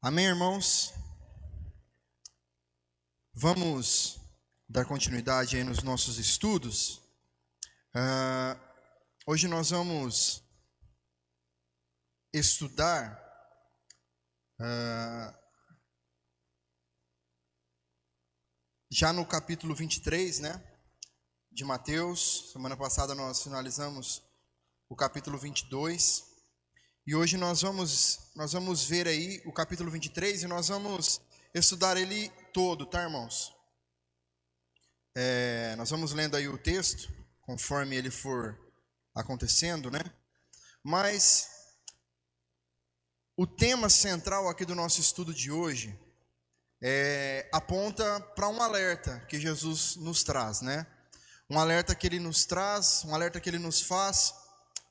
Amém, irmãos? Vamos dar continuidade aí nos nossos estudos. Hoje nós vamos estudar já no capítulo 23, né, de Mateus. Semana passada nós finalizamos o capítulo 22. E hoje nós vamos ver aí o capítulo 23 e nós vamos estudar ele todo, tá, irmãos? Nós vamos lendo aí o texto, conforme ele for acontecendo, né? Mas o tema central aqui do nosso estudo de hoje aponta para um alerta que Jesus nos traz, né? Um alerta que ele nos traz, um alerta que ele nos faz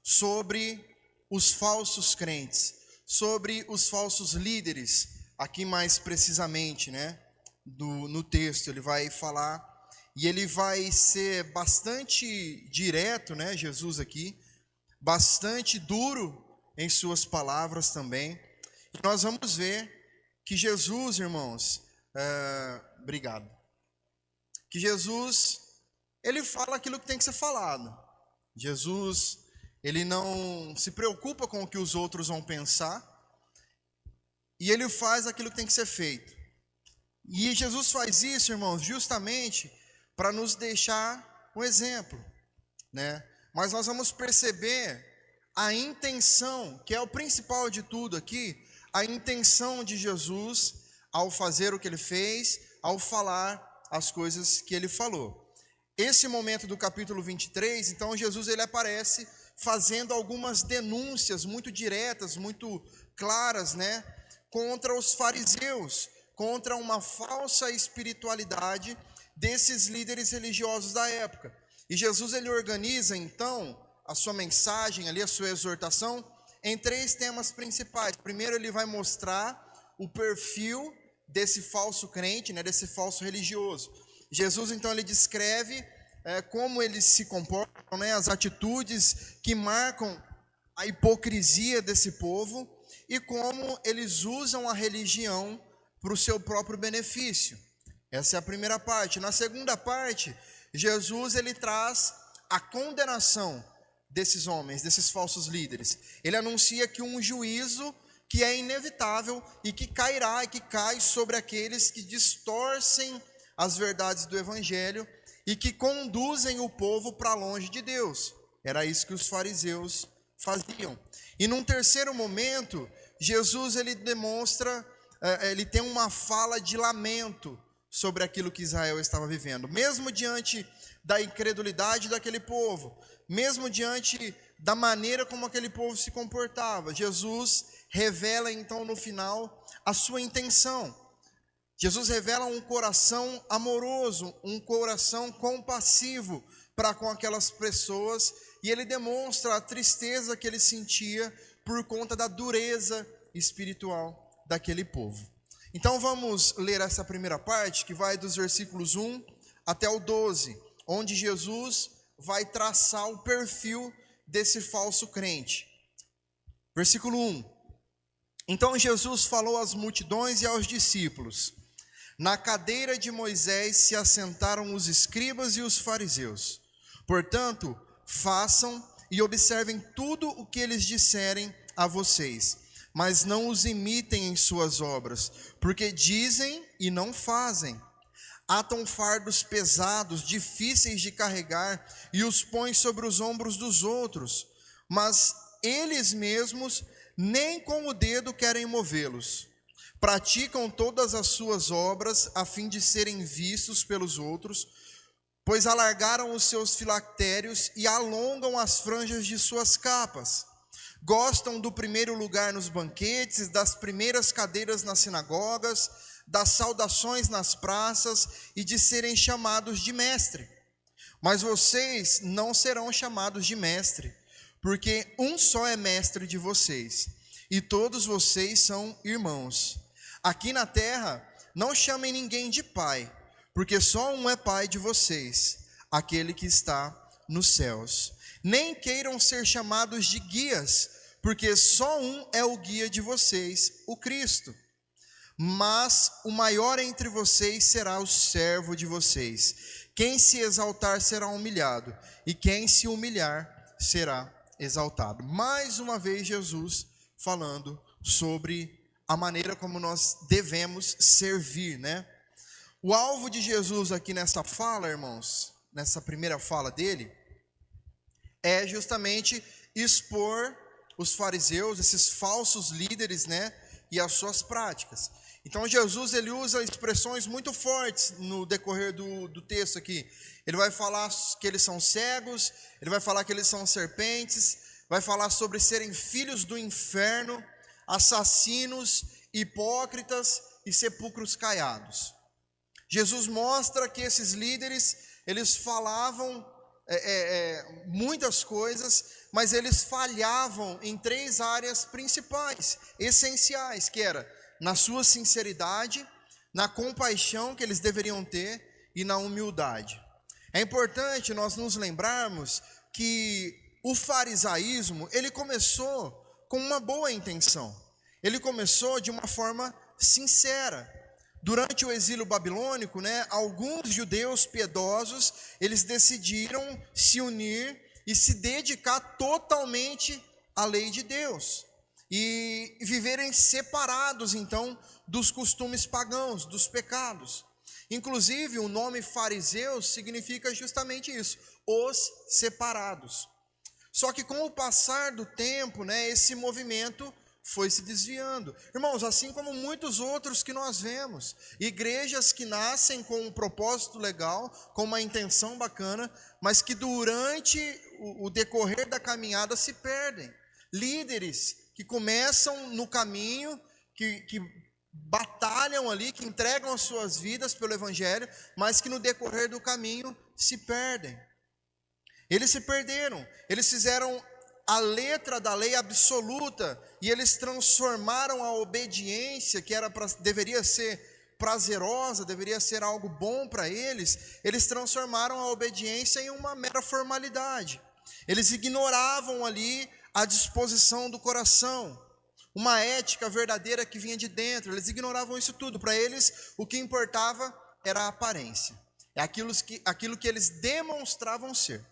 sobre os falsos crentes, sobre os falsos líderes, aqui mais precisamente, né, no texto. Ele vai falar, e ele vai ser bastante direto, né, Jesus aqui, bastante duro em suas palavras também. E nós vamos ver que Jesus, irmãos, obrigado, que Jesus, ele fala aquilo que tem que ser falado. Jesus, ele não se preocupa com o que os outros vão pensar, e ele faz aquilo que tem que ser feito. E Jesus faz isso, irmãos, justamente para nos deixar um exemplo, né? Mas nós vamos perceber a intenção, que é o principal de tudo aqui, a intenção de Jesus ao fazer o que ele fez, ao falar as coisas que ele falou. Esse momento do capítulo 23, então Jesus ele aparece fazendo algumas denúncias muito diretas, muito claras, né, contra os fariseus, contra uma falsa espiritualidade desses líderes religiosos da época. E Jesus ele organiza então a sua mensagem ali, a sua exortação, em três temas principais. Primeiro ele vai mostrar o perfil desse falso crente, né, desse falso religioso. Jesus então ele descreve como eles se comportam, né, as atitudes que marcam a hipocrisia desse povo e como eles usam a religião para o seu próprio benefício. Essa é a primeira parte. Na segunda parte, Jesus ele traz a condenação desses homens, desses falsos líderes. Ele anuncia que um juízo que é inevitável e que cairá e que cai sobre aqueles que distorcem as verdades do evangelho e que conduzem o povo para longe de Deus. Era isso que os fariseus faziam. E num terceiro momento, Jesus ele demonstra, ele tem uma fala de lamento sobre aquilo que Israel estava vivendo. Mesmo diante da incredulidade daquele povo, mesmo diante da maneira como aquele povo se comportava, Jesus revela então no final a sua intenção. Jesus revela um coração amoroso, um coração compassivo para com aquelas pessoas, e ele demonstra a tristeza que ele sentia por conta da dureza espiritual daquele povo. Então vamos ler essa primeira parte, que vai dos versículos 1 até o 12, onde Jesus vai traçar o perfil desse falso crente. Versículo 1. Então Jesus falou às multidões e aos discípulos: na cadeira de Moisés se assentaram os escribas e os fariseus. Portanto, façam e observem tudo o que eles disserem a vocês, mas não os imitem em suas obras, porque dizem e não fazem. Atam fardos pesados, difíceis de carregar, e os põem sobre os ombros dos outros, mas eles mesmos nem com o dedo querem movê-los. Praticam todas as suas obras a fim de serem vistos pelos outros, pois alargaram os seus filactérios e alongam as franjas de suas capas. Gostam do primeiro lugar nos banquetes, das primeiras cadeiras nas sinagogas, das saudações nas praças e de serem chamados de mestre. Mas vocês não serão chamados de mestre, porque um só é mestre de vocês, e todos vocês são irmãos. Aqui na terra, não chamem ninguém de pai, porque só um é pai de vocês, aquele que está nos céus. Nem queiram ser chamados de guias, porque só um é o guia de vocês, o Cristo. Mas o maior entre vocês será o servo de vocês. Quem se exaltar será humilhado, e quem se humilhar será exaltado. Mais uma vez Jesus falando sobre a maneira como nós devemos servir, né? O alvo de Jesus aqui nessa fala, irmãos, nessa primeira fala dele, é justamente expor os fariseus, esses falsos líderes, né, e as suas práticas. Então Jesus, ele usa expressões muito fortes no decorrer do texto aqui. Ele vai falar que eles são cegos, ele vai falar que eles são serpentes, vai falar sobre serem filhos do inferno, assassinos, hipócritas e sepulcros caiados. Jesus mostra que esses líderes, eles falavam muitas coisas, mas eles falhavam em 3 áreas principais, essenciais, que era na sua sinceridade, na compaixão que eles deveriam ter e na humildade. É importante nós nos lembrarmos que o farisaísmo, ele começou com uma boa intenção. Ele começou de uma forma sincera. Durante o exílio babilônico, né, alguns judeus piedosos, eles decidiram se unir e se dedicar totalmente à lei de Deus. E viverem separados, então, dos costumes pagãos, dos pecados. Inclusive, o nome fariseus significa justamente isso, os separados. Só que com o passar do tempo, né, esse movimento foi se desviando. Irmãos, assim como muitos outros que nós vemos, igrejas que nascem com um propósito legal, com uma intenção bacana, mas que durante o decorrer da caminhada se perdem. Líderes que começam no caminho, que batalham ali, que entregam as suas vidas pelo Evangelho, mas que no decorrer do caminho se perdem. Eles se perderam, eles fizeram a letra da lei absoluta e eles transformaram a obediência, que deveria ser prazerosa, deveria ser algo bom para eles, eles transformaram a obediência em uma mera formalidade. Eles ignoravam ali a disposição do coração, uma ética verdadeira que vinha de dentro. Eles ignoravam isso tudo. Para eles, o que importava era a aparência, é aquilo que eles demonstravam ser.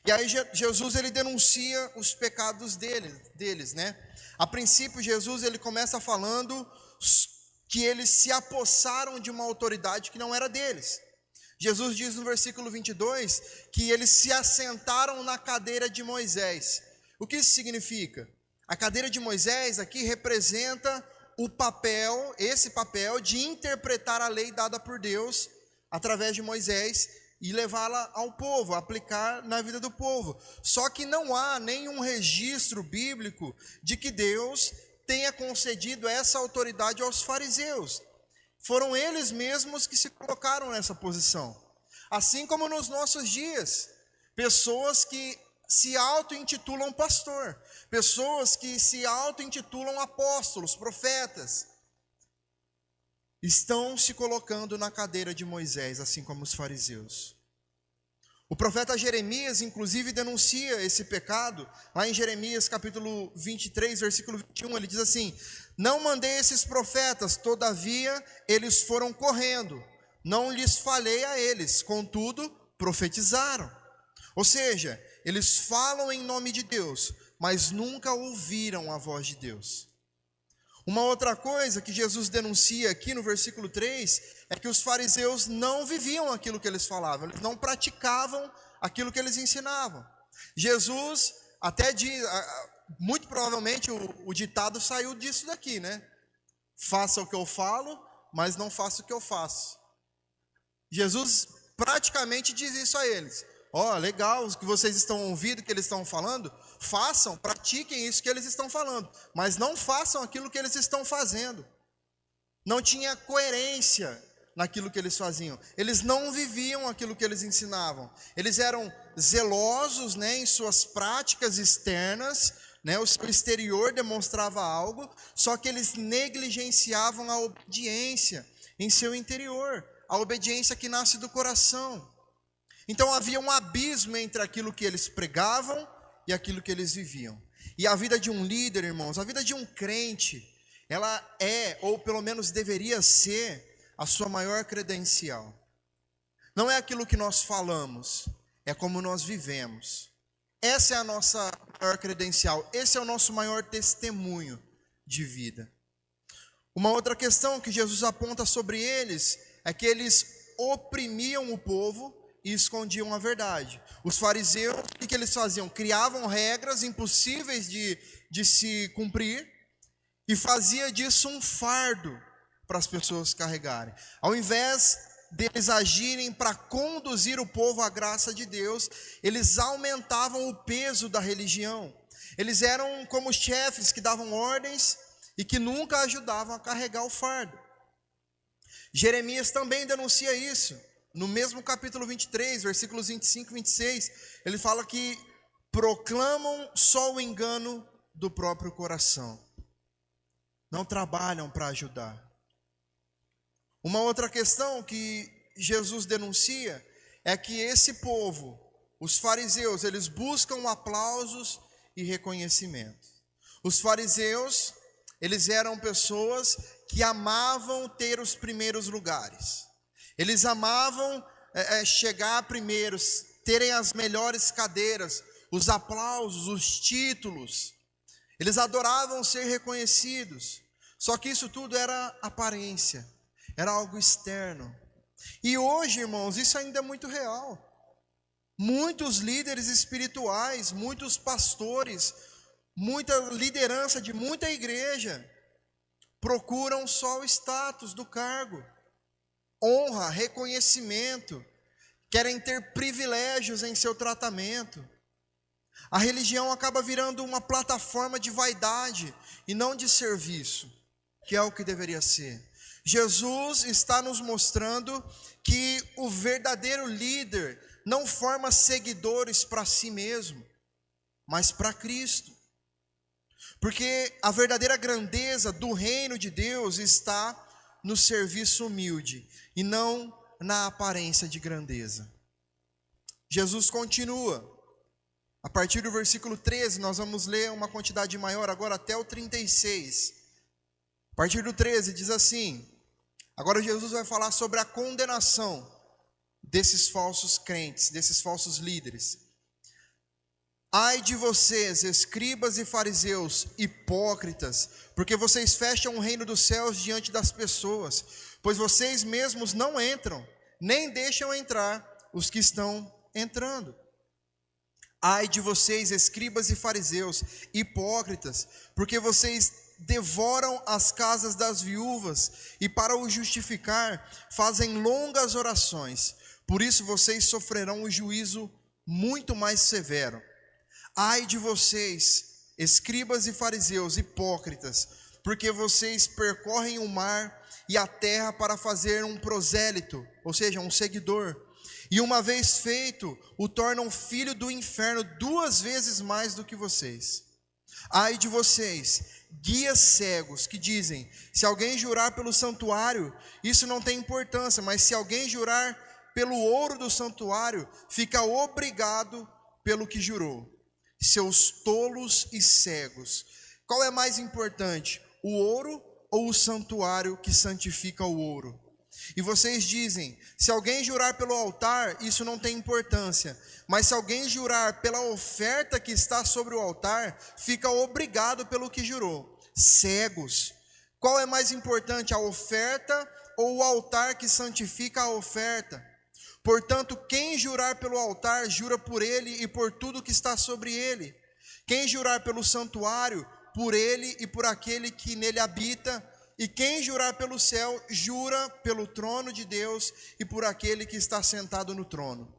E aí Jesus, ele denuncia os pecados deles, né? A princípio, Jesus, ele começa falando que eles se apossaram de uma autoridade que não era deles. Jesus diz no versículo 22 que eles se assentaram na cadeira de Moisés. O que isso significa? A cadeira de Moisés aqui representa esse papel de interpretar a lei dada por Deus através de Moisés e levá-la ao povo, aplicar na vida do povo. Só que não há nenhum registro bíblico de que Deus tenha concedido essa autoridade aos fariseus. Foram eles mesmos que se colocaram nessa posição. Assim como nos nossos dias, pessoas que se auto-intitulam pastor, pessoas que se auto-intitulam apóstolos, profetas, estão se colocando na cadeira de Moisés, assim como os fariseus. O profeta Jeremias, inclusive, denuncia esse pecado. Lá em Jeremias capítulo 23, versículo 21, ele diz assim: não mandei esses profetas, todavia eles foram correndo, não lhes falei a eles, contudo profetizaram. Ou seja, eles falam em nome de Deus, mas nunca ouviram a voz de Deus. Uma outra coisa que Jesus denuncia aqui no versículo 3 é que os fariseus não viviam aquilo que eles falavam, eles não praticavam aquilo que eles ensinavam. Jesus até diz, muito provavelmente o ditado saiu disso daqui, né? Faça o que eu falo, mas não faça o que eu faço. Jesus praticamente diz isso a eles. Ó, legal, o que vocês estão ouvindo, o que eles estão falando, façam, pratiquem isso que eles estão falando, mas não façam aquilo que eles estão fazendo. Não tinha coerência naquilo que eles faziam. Eles não viviam aquilo que eles ensinavam. Eles eram zelosos, né, em suas práticas externas, né, o seu exterior demonstrava algo, só que eles negligenciavam a obediência em seu interior, a obediência que nasce do coração. Então havia um abismo entre aquilo que eles pregavam e aquilo que eles viviam. E a vida de um líder, irmãos, a vida de um crente, ela é, ou pelo menos deveria ser, a sua maior credencial. Não é aquilo que nós falamos, é como nós vivemos. Essa é a nossa maior credencial, esse é o nosso maior testemunho de vida. Uma outra questão que Jesus aponta sobre eles é que eles oprimiam o povo e escondiam a verdade. Os fariseus, o que eles faziam? Criavam regras impossíveis de se cumprir e fazia disso um fardo para as pessoas carregarem. Ao invés deles agirem para conduzir o povo à graça de Deus, eles aumentavam o peso da religião. Eles eram como chefes que davam ordens e que nunca ajudavam a carregar o fardo. Jeremias também denuncia isso. No mesmo capítulo 23, versículos 25 e 26, ele fala que proclamam só o engano do próprio coração. Não trabalham para ajudar. Uma outra questão que Jesus denuncia é que esse povo, os fariseus, eles buscam aplausos e reconhecimento. Os fariseus, eles eram pessoas que amavam ter os primeiros lugares. Eles amavam chegar primeiros, terem as melhores cadeiras, os aplausos, os títulos. Eles adoravam ser reconhecidos. Só que isso tudo era aparência, era algo externo. E hoje, irmãos, isso ainda é muito real. Muitos líderes espirituais, muitos pastores, muita liderança de muita igreja procuram só o status do cargo, honra, reconhecimento, querem ter privilégios em seu tratamento. A religião acaba virando uma plataforma de vaidade e não de serviço, que é o que deveria ser. Jesus está nos mostrando que o verdadeiro líder não forma seguidores para si mesmo, mas para Cristo. Porque a verdadeira grandeza do reino de Deus está no serviço humilde e não na aparência de grandeza. Jesus continua. A partir do versículo 13, nós vamos ler uma quantidade maior, agora até o 36. A partir do 13 diz assim: agora Jesus vai falar sobre a condenação desses falsos crentes, desses falsos líderes. Ai de vocês, escribas e fariseus, hipócritas, porque vocês fecham o reino dos céus diante das pessoas, pois vocês mesmos não entram, nem deixam entrar os que estão entrando. Ai de vocês, escribas e fariseus, hipócritas, porque vocês devoram as casas das viúvas e para o justificar fazem longas orações. Por isso vocês sofrerão o juízo muito mais severo. Ai de vocês, escribas e fariseus, hipócritas, porque vocês percorrem o mar e a terra para fazer um prosélito, ou seja, um seguidor. E uma vez feito, o tornam filho do inferno 2 vezes mais do que vocês. Ai de vocês, guias cegos, que dizem: se alguém jurar pelo santuário, isso não tem importância, mas se alguém jurar pelo ouro do santuário, fica obrigado pelo que jurou. Seus tolos e cegos. Qual é mais importante, o ouro ou o santuário que santifica o ouro? E vocês dizem: se alguém jurar pelo altar, isso não tem importância, mas se alguém jurar pela oferta que está sobre o altar, fica obrigado pelo que jurou. Cegos. Qual é mais importante, a oferta ou o altar que santifica a oferta? Portanto, quem jurar pelo altar, jura por ele e por tudo que está sobre ele. Quem jurar pelo santuário, por ele e por aquele que nele habita. E quem jurar pelo céu, jura pelo trono de Deus e por aquele que está sentado no trono.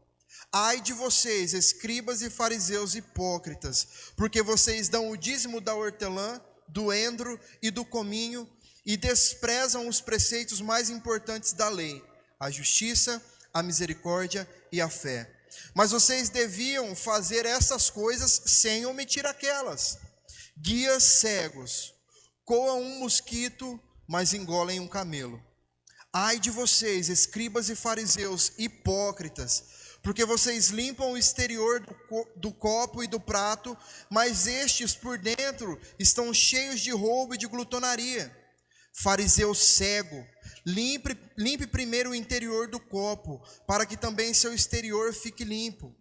Ai de vocês, escribas e fariseus hipócritas, porque vocês dão o dízimo da hortelã, do endro e do cominho, e desprezam os preceitos mais importantes da lei, a justiça, a misericórdia e a fé. Mas vocês deviam fazer essas coisas sem omitir aquelas. Guias cegos, coam um mosquito, mas engolem um camelo. Ai de vocês, escribas e fariseus hipócritas, porque vocês limpam o exterior do copo e do prato, mas estes por dentro estão cheios de roubo e de glutonaria. Fariseu cego, limpe primeiro o interior do copo, para que também seu exterior fique limpo.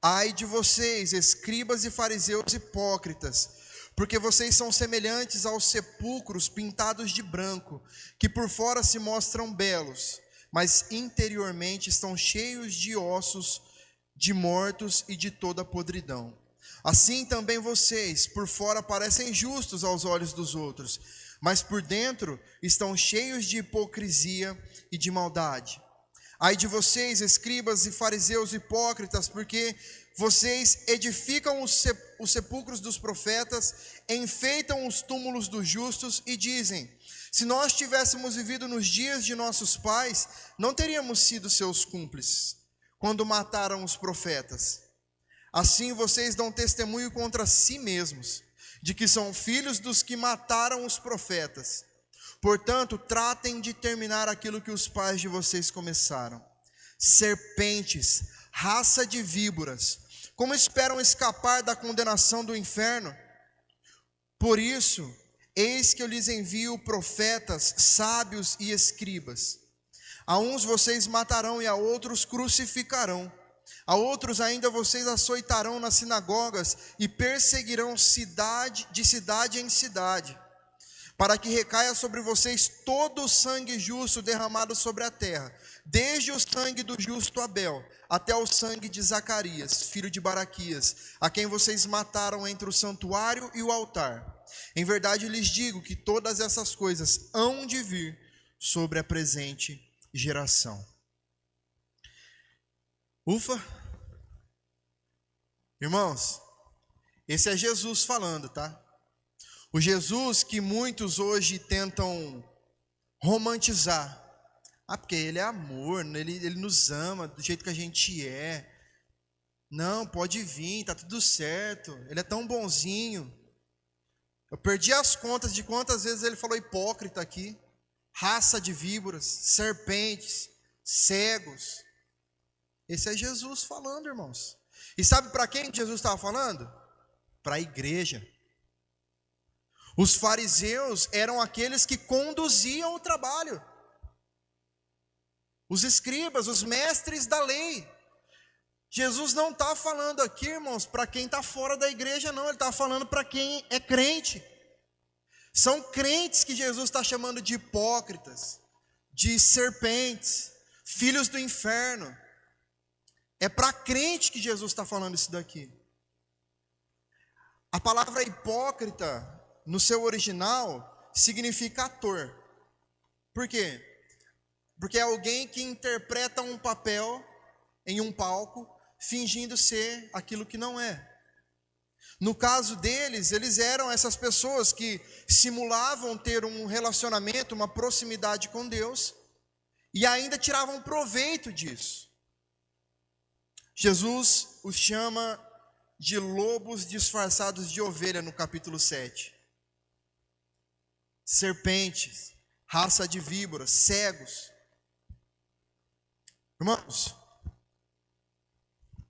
Ai de vocês, escribas e fariseus hipócritas, porque vocês são semelhantes aos sepulcros pintados de branco, que por fora se mostram belos, mas interiormente estão cheios de ossos, de mortos e de toda podridão. Assim também vocês, por fora, parecem justos aos olhos dos outros, mas por dentro estão cheios de hipocrisia e de maldade. Ai de vocês, escribas e fariseus hipócritas, porque vocês edificam os sepulcros dos profetas, enfeitam os túmulos dos justos e dizem: se nós tivéssemos vivido nos dias de nossos pais, não teríamos sido seus cúmplices, quando mataram os profetas. Assim vocês dão testemunho contra si mesmos, de que são filhos dos que mataram os profetas. Portanto, tratem de terminar aquilo que os pais de vocês começaram. Serpentes, raça de víboras, como esperam escapar da condenação do inferno? Por isso, eis que eu lhes envio profetas, sábios e escribas. A uns vocês matarão e a outros crucificarão. A outros ainda vocês açoitarão nas sinagogas e perseguirão de cidade em cidade, para que recaia sobre vocês todo o sangue justo derramado sobre a terra, desde o sangue do justo Abel até o sangue de Zacarias, filho de Baraquias, a quem vocês mataram entre o santuário e o altar. Em verdade lhes digo que todas essas coisas hão de vir sobre a presente geração. Ufa! Irmãos, esse é Jesus falando, tá? O Jesus que muitos hoje tentam romantizar. Porque ele é amor, ele nos ama do jeito que a gente é. Não, pode vir, tá tudo certo. Ele é tão bonzinho. Eu perdi as contas de quantas vezes ele falou hipócrita aqui. Raça de víboras, serpentes, cegos. Esse é Jesus falando, irmãos. E sabe para quem Jesus estava falando? Para a igreja. Os fariseus eram aqueles que conduziam o trabalho. Os escribas, os mestres da lei. Jesus não está falando aqui, irmãos, para quem está fora da igreja, não. Ele está falando para quem é crente. São crentes que Jesus está chamando de hipócritas, de serpentes, filhos do inferno. É para crente que Jesus está falando isso daqui. A palavra hipócrita, no seu original, significa ator. Por quê? Porque é alguém que interpreta um papel em um palco, fingindo ser aquilo que não é. No caso deles, eles eram essas pessoas que simulavam ter um relacionamento, uma proximidade com Deus, e ainda tiravam proveito disso. Jesus os chama de lobos disfarçados de ovelha no capítulo 7. Serpentes, raça de víboras, cegos. Irmãos,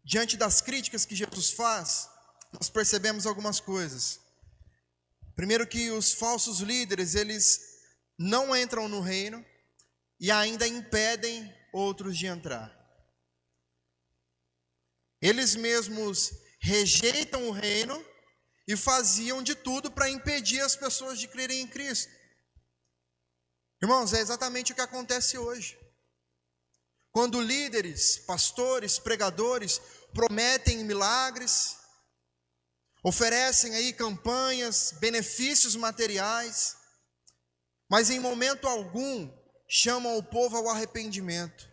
diante das críticas que Jesus faz, nós percebemos algumas coisas. Primeiro, que os falsos líderes, eles não entram no reino e ainda impedem outros de entrar. Eles mesmos rejeitam o reino e faziam de tudo para impedir as pessoas de crerem em Cristo. Irmãos, é exatamente o que acontece hoje. Quando líderes, pastores, pregadores prometem milagres, oferecem aí campanhas, benefícios materiais, mas em momento algum chamam o povo ao arrependimento,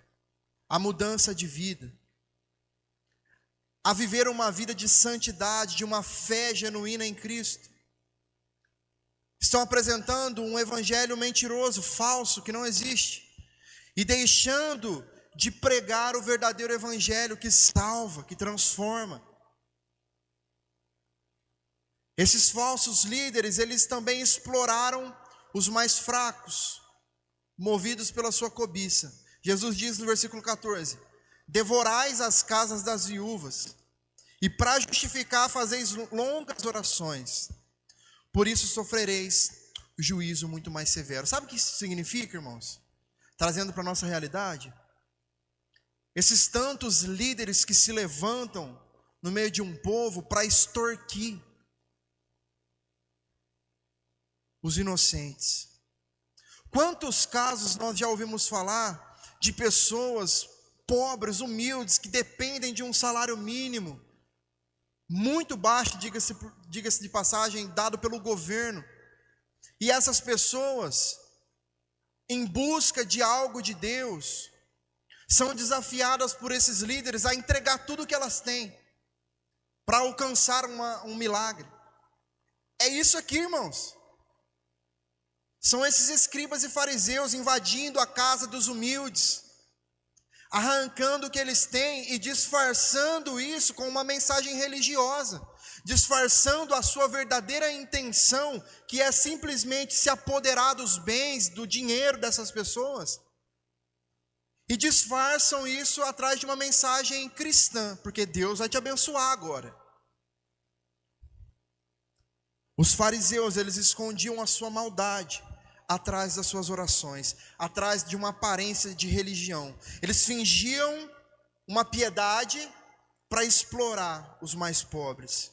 à mudança de vida, a viver uma vida de santidade, de uma fé genuína em Cristo. Estão apresentando um evangelho mentiroso, falso, que não existe, e deixando de pregar o verdadeiro evangelho que salva, que transforma. Esses falsos líderes, eles também exploraram os mais fracos, movidos pela sua cobiça. Jesus diz no versículo 14: devorais as casas das viúvas, e para justificar fazeis longas orações. Por isso sofrereis juízo muito mais severo. Sabe o que isso significa, irmãos? Trazendo para a nossa realidade, esses tantos líderes que se levantam no meio de um povo para extorquir os inocentes. Quantos casos nós já ouvimos falar de pessoas pobres, humildes, que dependem de um salário mínimo, muito baixo, diga-se de passagem, dado pelo governo. E essas pessoas, em busca de algo de Deus, são desafiadas por esses líderes a entregar tudo o que elas têm para alcançar um milagre. É isso aqui, irmãos. São esses escribas e fariseus invadindo a casa dos humildes, arrancando o que eles têm e disfarçando isso com uma mensagem religiosa, disfarçando a sua verdadeira intenção, que é simplesmente se apoderar dos bens, do dinheiro dessas pessoas. E disfarçam isso atrás de uma mensagem cristã, porque Deus vai te abençoar agora. Os fariseus, eles escondiam a sua maldade atrás das suas orações, atrás de uma aparência de religião. Eles fingiam uma piedade para explorar os mais pobres.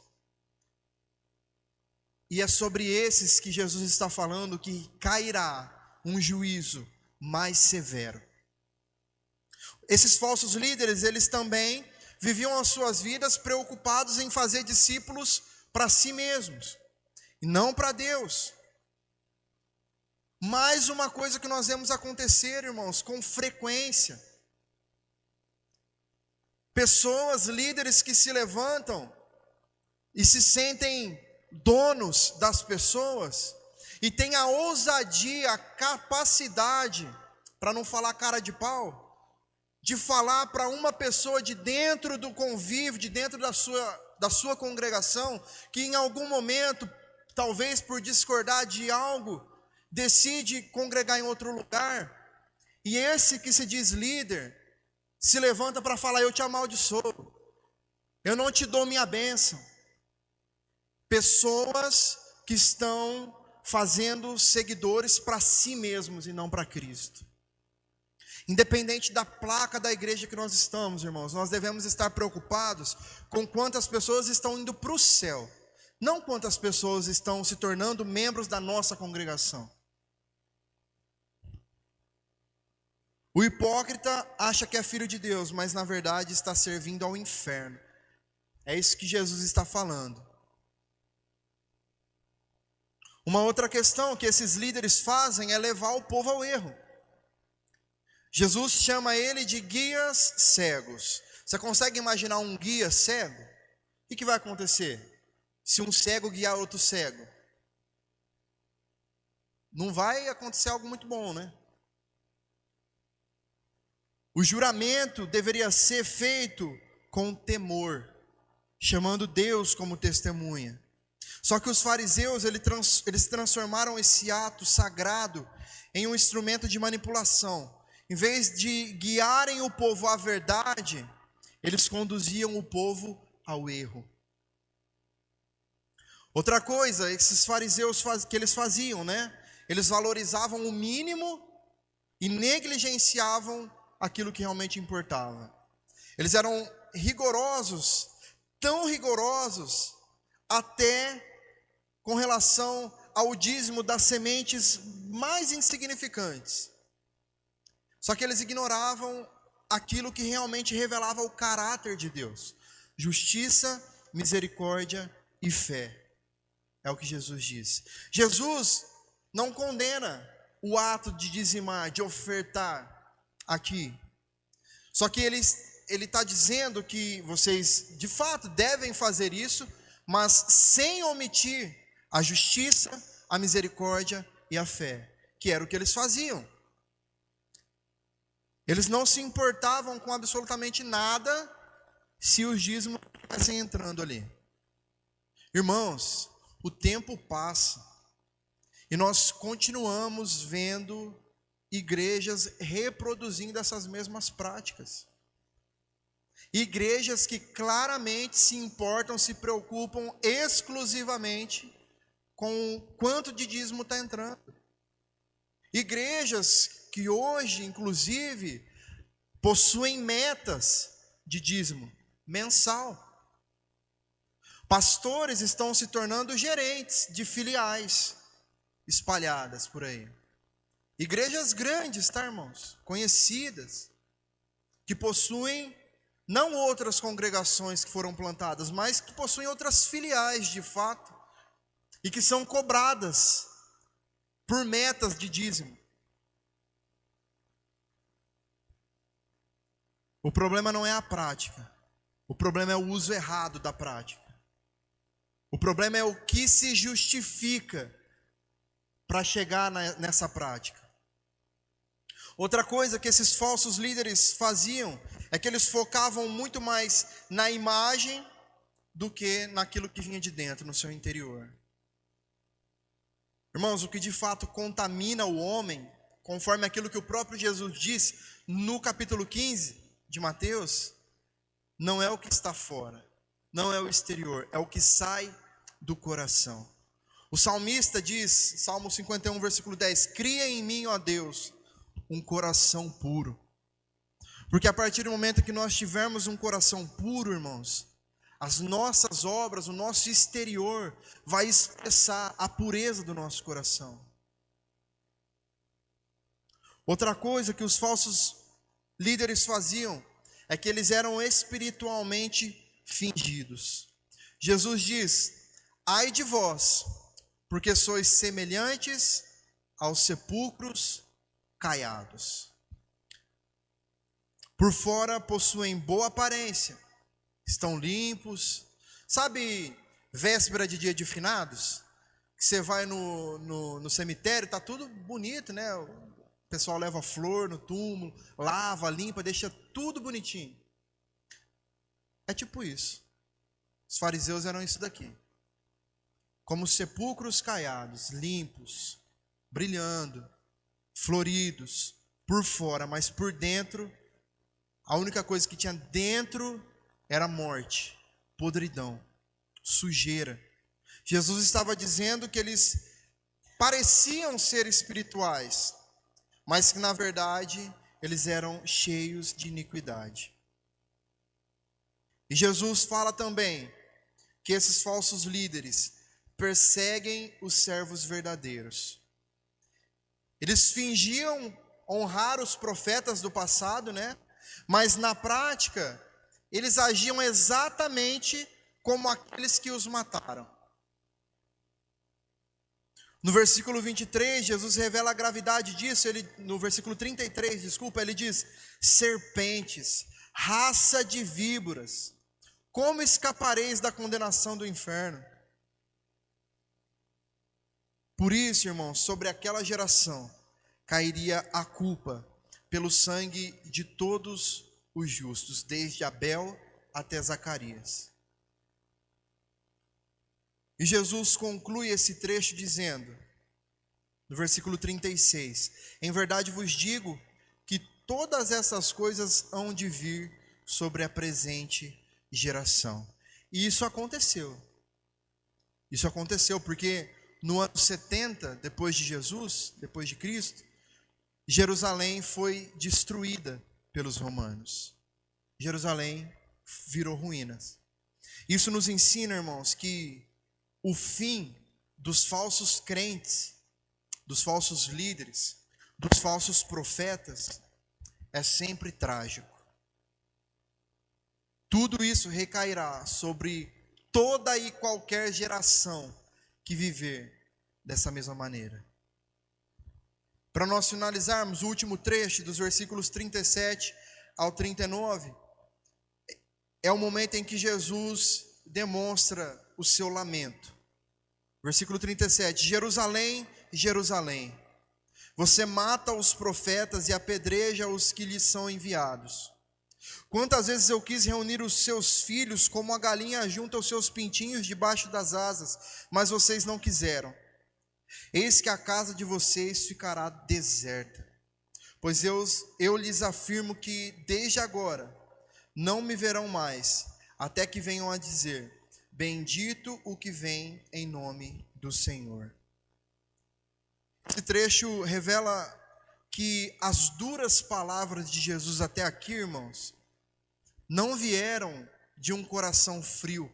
E é sobre esses que Jesus está falando que cairá um juízo mais severo. Esses falsos líderes, eles também viviam as suas vidas preocupados em fazer discípulos para si mesmos, e não para Deus. Mais uma coisa que nós vemos acontecer, irmãos, com frequência. Pessoas, líderes que se levantam e se sentem donos das pessoas, e têm a ousadia, a capacidade, para não falar cara de pau, de falar para uma pessoa de dentro do convívio, de dentro da sua congregação, que em algum momento, talvez por discordar de algo, decide congregar em outro lugar, e esse que se diz líder, se levanta para falar: eu te amaldiçoo, eu não te dou minha bênção. Pessoas que estão fazendo seguidores para si mesmos e não para Cristo. Independente da placa da igreja que nós estamos, irmãos, nós devemos estar preocupados com quantas pessoas estão indo para o céu, não quantas pessoas estão se tornando membros da nossa congregação. O hipócrita acha que é filho de Deus, mas na verdade está servindo ao inferno. É isso que Jesus está falando. Uma outra questão que esses líderes fazem é levar o povo ao erro. Jesus chama ele de guias cegos. Você consegue imaginar um guia cego? O que vai acontecer se um cego guiar outro cego? Não vai acontecer algo muito bom, né? O juramento deveria ser feito com temor, chamando Deus como testemunha. Só que os fariseus, eles transformaram esse ato sagrado em um instrumento de manipulação. Em vez de guiarem o povo à verdade, eles conduziam o povo ao erro. Outra coisa, esses fariseus que eles faziam, né? Eles valorizavam o mínimo e negligenciavam aquilo que realmente importava. Eles eram rigorosos, tão rigorosos, até com relação ao dízimo das sementes mais insignificantes. Só que eles ignoravam aquilo que realmente revelava o caráter de Deus: justiça, misericórdia e fé. É o que Jesus diz. Jesus não condena o ato de dizimar, de ofertar aqui. Só que ele está dizendo que vocês de fato devem fazer isso, mas sem omitir a justiça, a misericórdia e a fé, que era o que eles faziam. Eles não se importavam com absolutamente nada se os dízimos estivessem entrando ali. Irmãos, o tempo passa e nós continuamos vendo igrejas reproduzindo essas mesmas práticas. Igrejas que claramente se importam, se preocupam exclusivamente com o quanto de dízimo está entrando. Igrejas que hoje, inclusive, possuem metas de dízimo mensal. Pastores estão se tornando gerentes de filiais espalhadas por aí. Igrejas grandes, tá, irmãos? Conhecidas, que possuem não outras congregações que foram plantadas, mas que possuem outras filiais de fato, e que são cobradas por metas de dízimo. O problema não é a prática, o problema é o uso errado da prática. O problema é o que se justifica para chegar nessa prática. Outra coisa que esses falsos líderes faziam é que eles focavam muito mais na imagem do que naquilo que vinha de dentro, no seu interior. Irmãos, o que de fato contamina o homem, conforme aquilo que o próprio Jesus disse no capítulo 15 de Mateus, não é o que está fora, não é o exterior, é o que sai do coração. O salmista diz, Salmo 51, versículo 10, cria em mim, ó Deus, um coração puro. Porque a partir do momento que nós tivermos um coração puro, irmãos, as nossas obras, o nosso exterior vai expressar a pureza do nosso coração. Outra coisa que os falsos líderes faziam é que eles eram espiritualmente fingidos. Jesus diz, ai de vós, porque sois semelhantes aos sepulcros caiados. Por fora possuem boa aparência, estão limpos. Sabe, véspera de dia de finados? Que você vai no cemitério, está tudo bonito, né? O pessoal leva flor no túmulo, lava, limpa, deixa tudo bonitinho. É tipo isso. Os fariseus eram isso daqui. Como sepulcros caiados, limpos, brilhando, floridos, por fora, mas por dentro, a única coisa que tinha dentro era morte, podridão, sujeira. Jesus estava dizendo que eles pareciam ser espirituais, mas que na verdade eles eram cheios de iniquidade. E Jesus fala também que esses falsos líderes perseguem os servos verdadeiros. Eles fingiam honrar os profetas do passado, né? Mas na prática, eles agiam exatamente como aqueles que os mataram. No versículo 23, Jesus revela a gravidade disso. No versículo 33, ele diz, serpentes, raça de víboras, como escapareis da condenação do inferno? Por isso, irmãos, sobre aquela geração cairia a culpa pelo sangue de todos os justos, desde Abel até Zacarias. E Jesus conclui esse trecho dizendo, no versículo 36, em verdade vos digo que todas essas coisas hão de vir sobre a presente geração. E isso aconteceu. Isso aconteceu porque no ano 70, depois de Jesus, depois de Cristo, Jerusalém foi destruída pelos romanos. Jerusalém virou ruínas. Isso nos ensina, irmãos, que o fim dos falsos crentes, dos falsos líderes, dos falsos profetas, é sempre trágico. Tudo isso recairá sobre toda e qualquer geração que viver dessa mesma maneira. Para nós finalizarmos, o último trecho dos versículos 37 ao 39, é o momento em que Jesus demonstra o seu lamento. Versículo 37, Jerusalém, Jerusalém, você mata os profetas e apedreja os que lhes são enviados. Quantas vezes eu quis reunir os seus filhos, como a galinha junta os seus pintinhos debaixo das asas, mas vocês não quiseram. Eis que a casa de vocês ficará deserta, pois eu lhes afirmo que desde agora não me verão mais, até que venham a dizer, bendito o que vem em nome do Senhor. Esse trecho revela que as duras palavras de Jesus até aqui, irmãos, não vieram de um coração frio,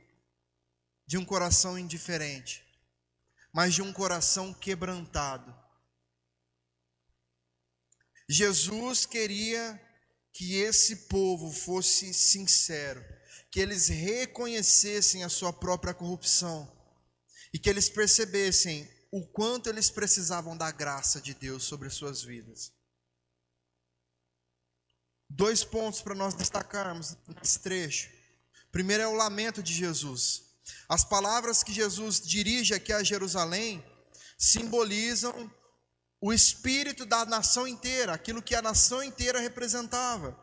de um coração indiferente, mas de um coração quebrantado. Jesus queria que esse povo fosse sincero, que eles reconhecessem a sua própria corrupção e que eles percebessem o quanto eles precisavam da graça de Deus sobre suas vidas. 2 pontos para nós destacarmos nesse trecho. Primeiro é o lamento de Jesus. As palavras que Jesus dirige aqui a Jerusalém simbolizam o espírito da nação inteira, aquilo que a nação inteira representava.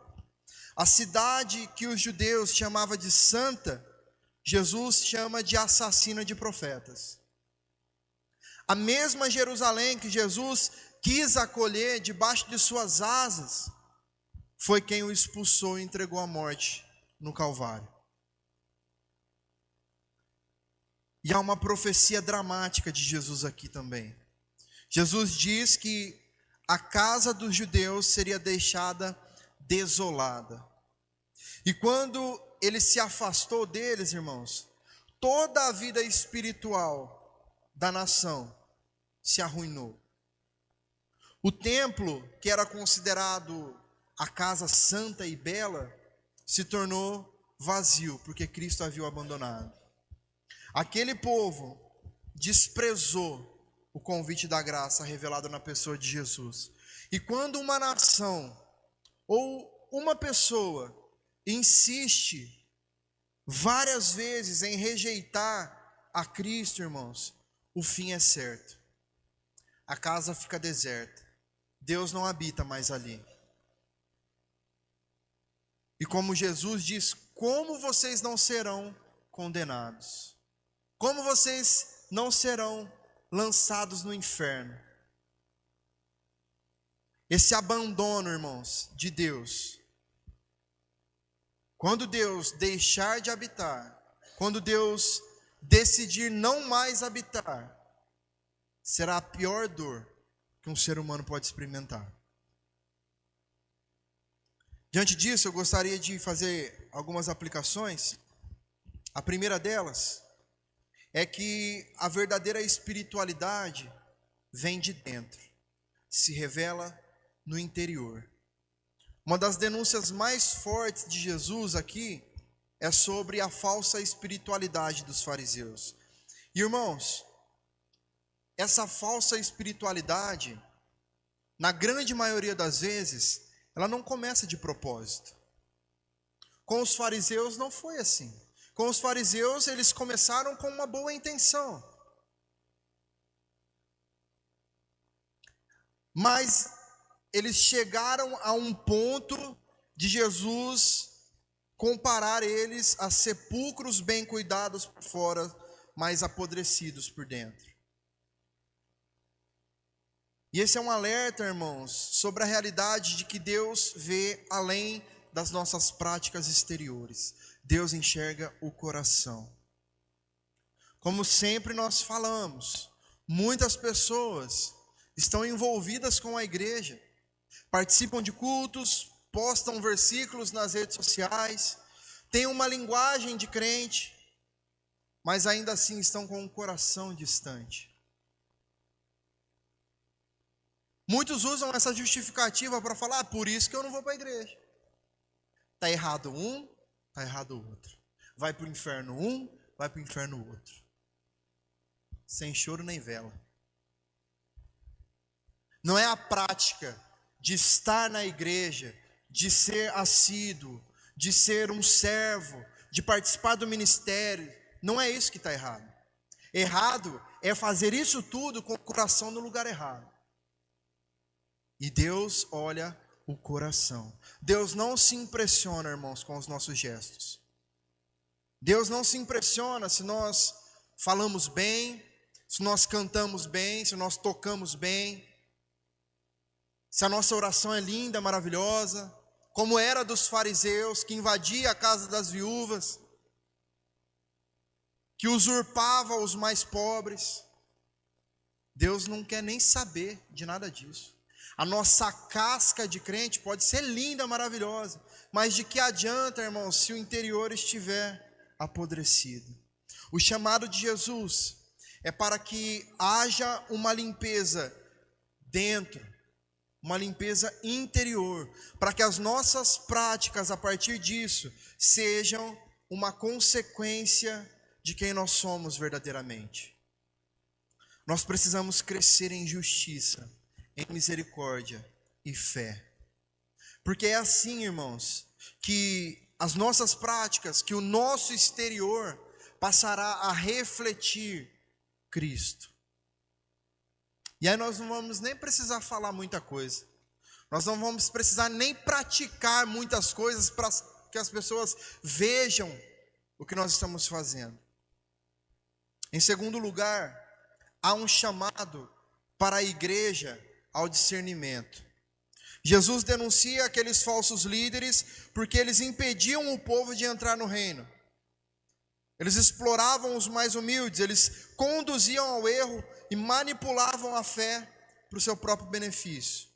A cidade que os judeus chamavam de santa, Jesus chama de assassina de profetas. A mesma Jerusalém que Jesus quis acolher debaixo de suas asas, foi quem o expulsou e entregou à morte no Calvário. E há uma profecia dramática de Jesus aqui também. Jesus diz que a casa dos judeus seria deixada desolada. E quando ele se afastou deles, irmãos, toda a vida espiritual da nação se arruinou. O templo, que era considerado a casa santa e bela, se tornou vazio, porque Cristo havia o abandonado. Aquele povo desprezou o convite da graça revelado na pessoa de Jesus. E quando uma nação ou uma pessoa insiste várias vezes em rejeitar a Cristo, irmãos, o fim é certo. A casa fica deserta. Deus não habita mais ali. E como Jesus diz, como vocês não serão condenados? Como vocês não serão lançados no inferno? Esse abandono, irmãos, de Deus. Quando Deus deixar de habitar, quando Deus decidir não mais habitar, será a pior dor que um ser humano pode experimentar. Diante disso, eu gostaria de fazer algumas aplicações. A primeira delas é que a verdadeira espiritualidade vem de dentro, se revela no interior. Uma das denúncias mais fortes de Jesus aqui é sobre a falsa espiritualidade dos fariseus. E, irmãos, essa falsa espiritualidade, na grande maioria das vezes, ela não começa de propósito. Com os fariseus não foi assim. Com os fariseus, eles começaram com uma boa intenção. Mas eles chegaram a um ponto de Jesus comparar eles a sepulcros bem cuidados por fora, mas apodrecidos por dentro. E esse é um alerta, irmãos, sobre a realidade de que Deus vê além das nossas práticas exteriores. Deus enxerga o coração. Como sempre nós falamos, muitas pessoas estão envolvidas com a igreja, participam de cultos, postam versículos nas redes sociais, têm uma linguagem de crente, mas ainda assim estão com o coração distante. Muitos usam essa justificativa para falar, por isso que eu não vou para a igreja. Está errado um, está errado o outro. Vai para o inferno um, vai para o inferno o outro. Sem choro nem vela. Não é a prática de estar na igreja, de ser assíduo, de ser um servo, de participar do ministério. Não é isso que está errado. Errado é fazer isso tudo com o coração no lugar errado. E Deus olha o coração. Deus não se impressiona, irmãos, com os nossos gestos. Deus não se impressiona se nós falamos bem, se nós cantamos bem, se nós tocamos bem, se a nossa oração é linda, maravilhosa, como era dos fariseus, que invadia a casa das viúvas, que usurpava os mais pobres. Deus não quer nem saber de nada disso. A nossa casca de crente pode ser linda, maravilhosa, mas de que adianta, irmãos, se o interior estiver apodrecido? O chamado de Jesus é para que haja uma limpeza dentro, uma limpeza interior, para que as nossas práticas a partir disso sejam uma consequência de quem nós somos verdadeiramente. Nós precisamos crescer em justiça, em misericórdia e fé. Porque é assim, irmãos, que as nossas práticas, que o nosso exterior passará a refletir Cristo. E aí nós não vamos nem precisar falar muita coisa. Nós não vamos precisar nem praticar muitas coisas para que as pessoas vejam o que nós estamos fazendo. Em segundo lugar, há um chamado para a igreja ao discernimento. Jesus denuncia aqueles falsos líderes porque eles impediam o povo de entrar no reino. Eles exploravam os mais humildes, eles conduziam ao erro e manipulavam a fé para o seu próprio benefício.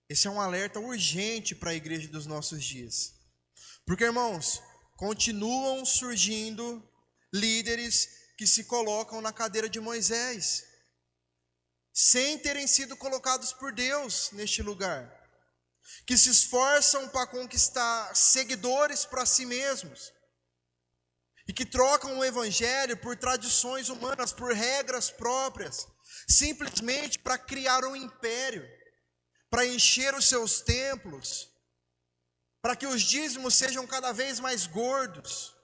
Esse é um alerta urgente para a igreja dos nossos dias. Porque, irmãos, continuam surgindo líderes que se colocam na cadeira de Moisés, sem terem sido colocados por Deus neste lugar, que se esforçam para conquistar seguidores para si mesmos, e que trocam o evangelho por tradições humanas, por regras próprias, simplesmente para criar um império, para encher os seus templos, para que os dízimos sejam cada vez mais gordos.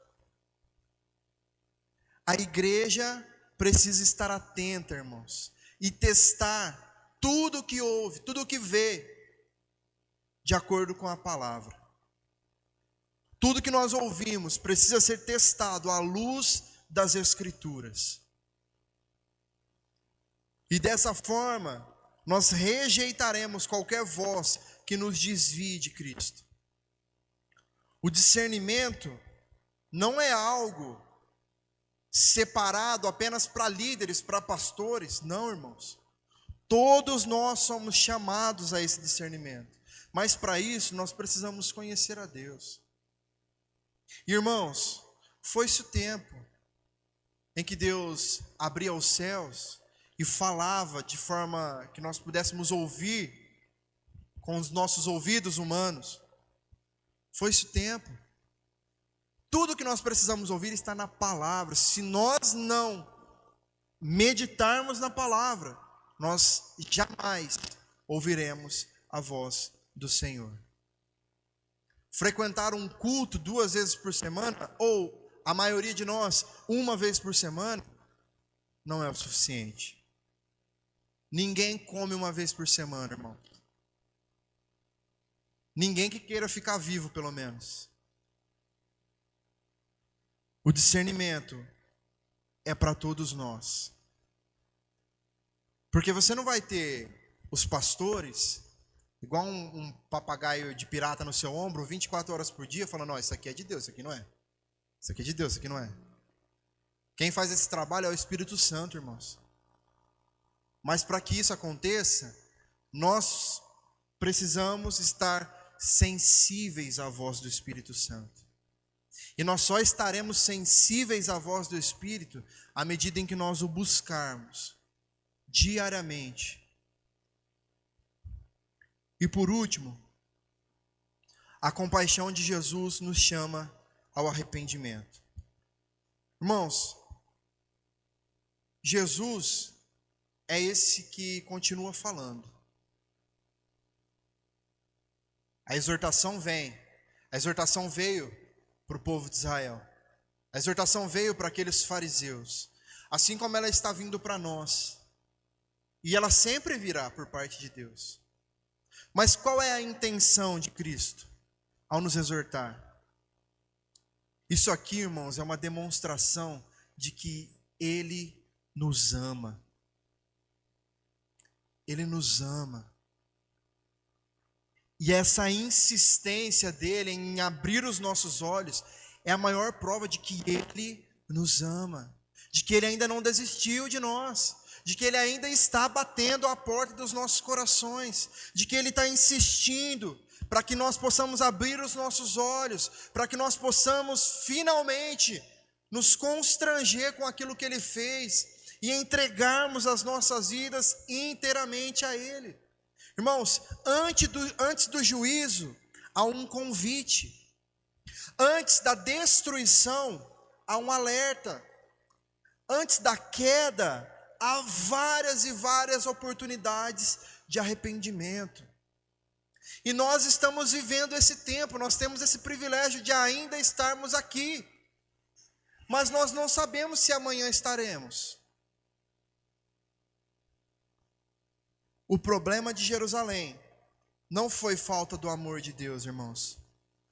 A igreja precisa estar atenta, irmãos, e testar tudo o que ouve, tudo o que vê, de acordo com a palavra. Tudo que nós ouvimos precisa ser testado à luz das Escrituras. E dessa forma, nós rejeitaremos qualquer voz que nos desvie de Cristo. O discernimento não é algo separado apenas para líderes, para pastores. Não, irmãos. Todos nós somos chamados a esse discernimento. Mas para isso, nós precisamos conhecer a Deus. Irmãos, foi-se o tempo em que Deus abria os céus e falava de forma que nós pudéssemos ouvir com os nossos ouvidos humanos. Foi-se o tempo. Tudo que nós precisamos ouvir está na palavra. Se nós não meditarmos na palavra, nós jamais ouviremos a voz do Senhor. Frequentar um culto 2 vezes por semana, ou a maioria de nós, 1 vez por semana, não é o suficiente. Ninguém come 1 vez por semana, irmão. Ninguém que queira ficar vivo, pelo menos. O discernimento é para todos nós. Porque você não vai ter os pastores, igual um papagaio de pirata no seu ombro, 24 horas por dia, falando, não, isso aqui é de Deus, isso aqui não é. Isso aqui é de Deus, isso aqui não é. Quem faz esse trabalho é o Espírito Santo, irmãos. Mas para que isso aconteça, nós precisamos estar sensíveis à voz do Espírito Santo. E nós só estaremos sensíveis à voz do Espírito à medida em que nós o buscarmos diariamente. E por último, a compaixão de Jesus nos chama ao arrependimento. Irmãos, Jesus é esse que continua falando. A exortação vem. A exortação veio para o povo de Israel. A exortação veio para aqueles fariseus. Assim como ela está vindo para nós. E ela sempre virá por parte de Deus. Mas qual é a intenção de Cristo ao nos exortar? Isso aqui, irmãos, é uma demonstração de que Ele nos ama. Ele nos ama. E essa insistência dele em abrir os nossos olhos é a maior prova de que Ele nos ama, de que Ele ainda não desistiu de nós, de que Ele ainda está batendo à porta dos nossos corações, de que Ele está insistindo para que nós possamos abrir os nossos olhos, para que nós possamos finalmente nos constranger com aquilo que Ele fez e entregarmos as nossas vidas inteiramente a Ele. Irmãos, antes do juízo, há um convite. Antes da destruição, há um alerta. Antes da queda, há várias e várias oportunidades de arrependimento. E nós estamos vivendo esse tempo, nós temos esse privilégio de ainda estarmos aqui. Mas nós não sabemos se amanhã estaremos. O problema de Jerusalém não foi falta do amor de Deus, irmãos.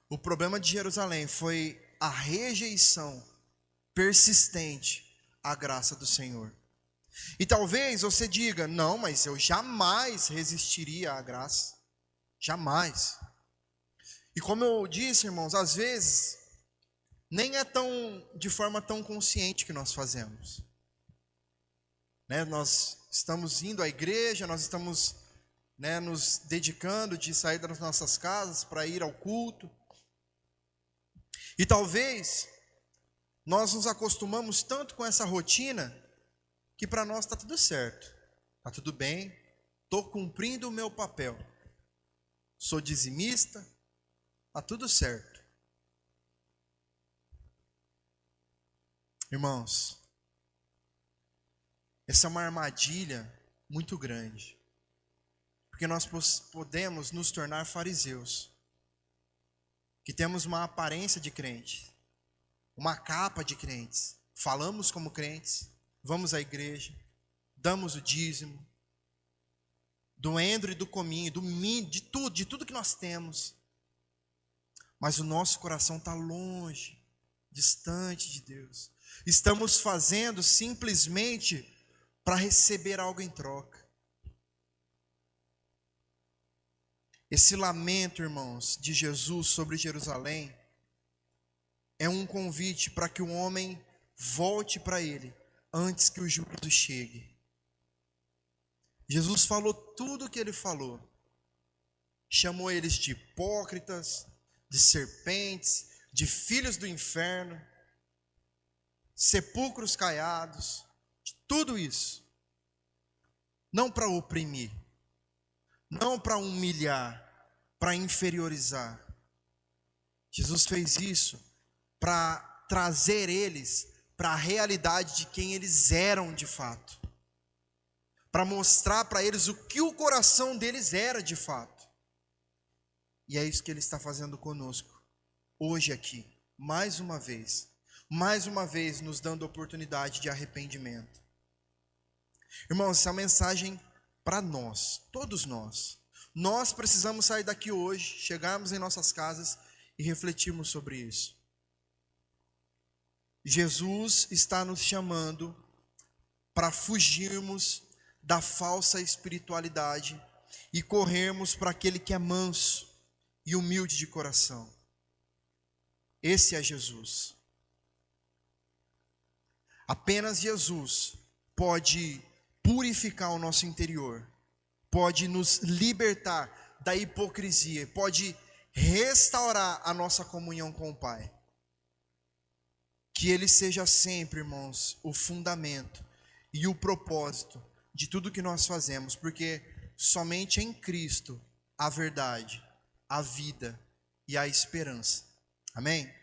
O problema de Jerusalém foi a rejeição persistente à graça do Senhor. E talvez você diga: não, mas eu jamais resistiria à graça. Jamais. E como eu disse, irmãos, às vezes nem é de forma tão consciente que nós fazemos. Nós estamos indo à igreja, nós estamos nos dedicando de sair das nossas casas para ir ao culto. E talvez nós nos acostumamos tanto com essa rotina que para nós está tudo certo, está tudo bem, estou cumprindo o meu papel, sou dizimista, está tudo certo. Irmãos, essa é uma armadilha muito grande, porque nós podemos nos tornar fariseus, que temos uma aparência de crente, uma capa de crentes, falamos como crentes, vamos à igreja, damos o dízimo, do endro e do cominho, de tudo que nós temos, mas o nosso coração está longe, distante de Deus. Estamos fazendo simplesmente para receber algo em troca. Esse lamento, irmãos, de Jesus sobre Jerusalém é um convite para que o homem volte para Ele antes que o juízo chegue. Jesus falou tudo o que Ele falou. Chamou eles de hipócritas, de serpentes, de filhos do inferno, sepulcros caiados, de tudo isso. Não para oprimir, não para humilhar, para inferiorizar. Jesus fez isso para trazer eles para a realidade de quem eles eram de fato, para mostrar para eles o que o coração deles era de fato. E é isso que Ele está fazendo conosco, hoje aqui, mais uma vez nos dando oportunidade de arrependimento. Irmãos, essa é uma mensagem para nós, todos nós. Nós precisamos sair daqui hoje, chegarmos em nossas casas e refletirmos sobre isso. Jesus está nos chamando para fugirmos da falsa espiritualidade e corrermos para aquele que é manso e humilde de coração. Esse é Jesus. Apenas Jesus pode purificar o nosso interior, pode nos libertar da hipocrisia, pode restaurar a nossa comunhão com o Pai. Que Ele seja sempre, irmãos, o fundamento e o propósito de tudo que nós fazemos, porque somente em Cristo há verdade, a vida e a esperança. Amém?